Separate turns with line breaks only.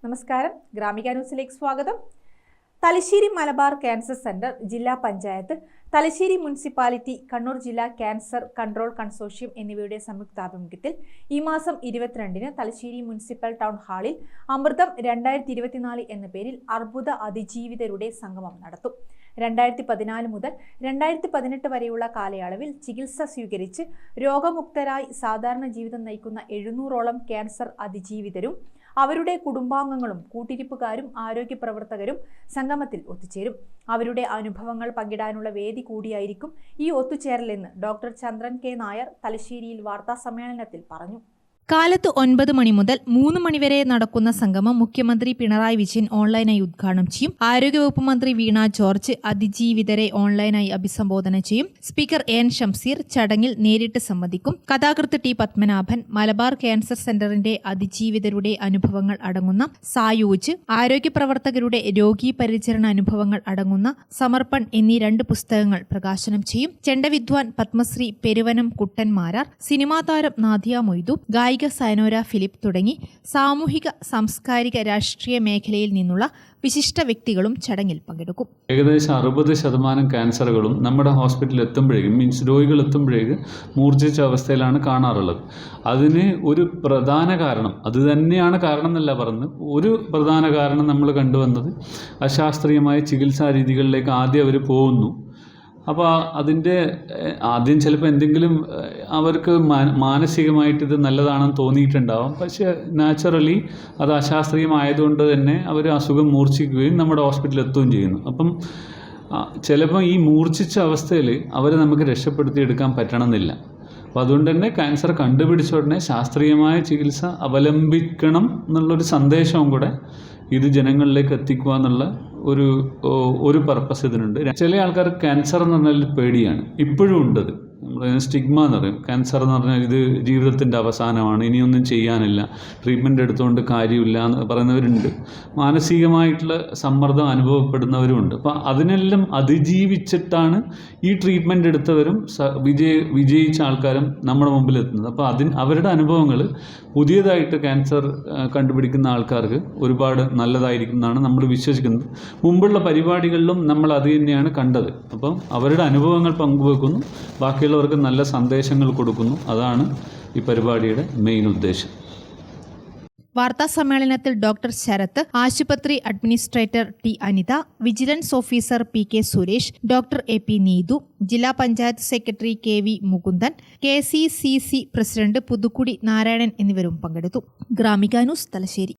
നമസ്കാരം, ഗ്രാമിക ന്യൂസിലേക്ക് സ്വാഗതം. തലശ്ശേരി മലബാർ ക്യാൻസർ സെന്റർ, ജില്ലാ പഞ്ചായത്ത്, തലശ്ശേരി മുനിസിപ്പാലിറ്റി, കണ്ണൂർ ജില്ലാ ക്യാൻസർ കൺട്രോൾ കൺസോർഷ്യം എന്നിവയുടെ സംയുക്താഭിമുഖ്യത്തിൽ ഈ മാസം 22-ന് തലശ്ശേരി മുനിസിപ്പൽ ടൗൺ ഹാളിൽ അമൃതം 2024 എന്ന പേരിൽ അർബുദ അതിജീവിതരുടെ സംഗമം നടത്തും. 2014 മുതൽ 2018 വരെയുള്ള കാലയളവിൽ ചികിത്സ സ്വീകരിച്ച് രോഗമുക്തരായി സാധാരണ ജീവിതം നയിക്കുന്ന 700ഓളം ക്യാൻസർ അതിജീവിതരും അവരുടെ കുടുംബാംഗങ്ങളും കൂട്ടിരിപ്പുകാരും ആരോഗ്യ പ്രവർത്തകരും സംഗമത്തിൽ ഒത്തുചേരും. അവരുടെ അനുഭവങ്ങൾ പങ്കിടാനുള്ള വേദി കൂടിയായിരിക്കും ഈ ഒത്തുചേരലെന്ന് ഡോക്ടർ ചന്ദ്രൻ കെ നായർ തലശ്ശേരിയിൽ വാർത്താസമ്മേളനത്തിൽ പറഞ്ഞു. കാലത്ത് 9 മണി മുതൽ 3 മണി വരെ നടക്കുന്ന സംഗമം മുഖ്യമന്ത്രി പിണറായി വിജയൻ ഓൺലൈനായി ഉദ്ഘാടനം ചെയ്യും. ആരോഗ്യവകുപ്പ് മന്ത്രി വീണ ജോർജ് അതിജീവിതരെ ഓൺലൈനായി അഭിസംബോധന ചെയ്യും. സ്പീക്കർ എൻ ഷംസീർ ചടങ്ങിൽ നേരിട്ട് സംബന്ധിക്കും. കഥാകൃത്ത് ടി പത്മനാഭൻ, മലബാർ ക്യാൻസർ സെന്ററിന്റെ അതിജീവിതരുടെ അനുഭവങ്ങൾ അടങ്ങുന്ന സായൂജ്, ആരോഗ്യ പ്രവർത്തകരുടെ രോഗീ പരിചരണ അനുഭവങ്ങൾ അടങ്ങുന്ന സമർപ്പൺ എന്നീ 2 പുസ്തകങ്ങൾ പ്രകാശനം ചെയ്യും. ചെണ്ടവിദ്വാൻ പത്മശ്രീ പെരുവനം കുട്ടൻ മാരാർ, സിനിമാ താരം നാദിയ മൊയ്തു, ഗായിക സൈനോര ഫിലിപ്പ് തുടങ്ങി സാമൂഹിക, സാംസ്കാരിക, രാഷ്ട്രീയ മേഖലയിൽ നിന്നുള്ള വിശിഷ്ട വ്യക്തികളും ചടങ്ങിൽ പങ്കെടുക്കും.
ഏകദേശം 60% ക്യാൻസറുകളും നമ്മുടെ ഹോസ്പിറ്റലിൽ എത്തുമ്പോഴേക്കും, രോഗികൾ എത്തുമ്പോഴേക്കും മൂർച്ഛിച്ച അവസ്ഥയിലാണ് കാണാറുള്ളത്. അതിന് ഒരു പ്രധാന കാരണം, അത് തന്നെയാണ് കാരണം എന്നല്ല പറഞ്ഞത്, ഒരു പ്രധാന കാരണം നമ്മൾ കണ്ടുവന്നത് അശാസ്ത്രീയമായ ചികിത്സാ രീതികളിലേക്ക് ആദ്യം അവർ പോകുന്നു. അപ്പോൾ അതിൻ്റെ ആദ്യം ചിലപ്പോൾ എന്തെങ്കിലും അവർക്ക് മാനസികമായിട്ട് ഇത് നല്ലതാണെന്ന് തോന്നിയിട്ടുണ്ടാവാം. പക്ഷേ നാച്ചുറലി അത് അശാസ്ത്രീയമായതുകൊണ്ട് തന്നെ അവർ അസുഖം മൂർച്ഛിക്കുകയും നമ്മുടെ ഹോസ്പിറ്റലിൽ എത്തുകയും ചെയ്യുന്നു. അപ്പം ചിലപ്പോൾ ഈ മൂർച്ഛിച്ച അവസ്ഥയിൽ അവരെ നമുക്ക് രക്ഷപ്പെടുത്തിയെടുക്കാൻ പറ്റണമെന്നില്ല. അപ്പോൾ അതുകൊണ്ട് തന്നെ ക്യാൻസർ കണ്ടുപിടിച്ച ഉടനെ ശാസ്ത്രീയമായ ചികിത്സ അവലംബിക്കണം എന്നുള്ളൊരു സന്ദേശവും കൂടെ ഇത് ജനങ്ങളിലേക്ക് എത്തിക്കുക എന്നുള്ള ഒരു പർപ്പസ് ഇതിനുണ്ട്. ചില ആൾക്കാർ ക്യാൻസർ എന്ന് പറഞ്ഞാൽ പേടിയാണ്, ഇപ്പോഴും ഉണ്ടത്. നമ്മൾ സ്റ്റിഗ്മ എന്ന് പറയും. ക്യാൻസർ എന്ന് പറഞ്ഞാൽ ഇത് ജീവിതത്തിൻ്റെ അവസാനമാണ്, ഇനിയൊന്നും ചെയ്യാനില്ല, ട്രീറ്റ്മെൻറ്റ് എടുത്തുകൊണ്ട് കാര്യമില്ല എന്ന് പറയുന്നവരുണ്ട്. മാനസികമായിട്ടുള്ള സമ്മർദ്ദം അനുഭവപ്പെടുന്നവരുമുണ്ട്. അപ്പോൾ അതിനെല്ലാം അതിജീവിച്ചിട്ടാണ് ഈ ട്രീറ്റ്മെൻറ്റ് എടുത്തവരും വിജയിച്ച ആൾക്കാരും നമ്മുടെ മുമ്പിൽ എത്തുന്നത്. അപ്പോൾ അവരുടെ അനുഭവങ്ങൾ പുതിയതായിട്ട് ക്യാൻസർ കണ്ടുപിടിക്കുന്ന ആൾക്കാർക്ക് ഒരുപാട് നല്ലതായിരിക്കും എന്നാണ് നമ്മൾ വിശ്വസിക്കുന്നത്. മുമ്പുള്ള പരിപാടികളിലും നമ്മൾ അത് തന്നെയാണ് കണ്ടത്. അപ്പം അവരുടെ അനുഭവങ്ങൾ പങ്കുവെക്കുന്നു, ബാക്കിയുള്ളവർക്ക് നല്ല സന്ദേശങ്ങൾ കൊടുക്കുന്നു. അതാണ് ഈ പരിപാടിയുടെ മെയിൻ ഉദ്ദേശം.
വാർത്താ സമ്മേളനത്തിൽ ഡോക്ടർ ശരത്ത്, ആശുപത്രി administrator T Anitha, vigilance officer P K Suresh, doctor A P Neethu, ജില്ലാ panchayat secretary K V Mukundan, KCCC president Puthukkudi Narayanan എന്നിവരും പങ്കെടുത്തു. ഗ്രാമിക ന്യൂസ്, തലശ്ശേരി.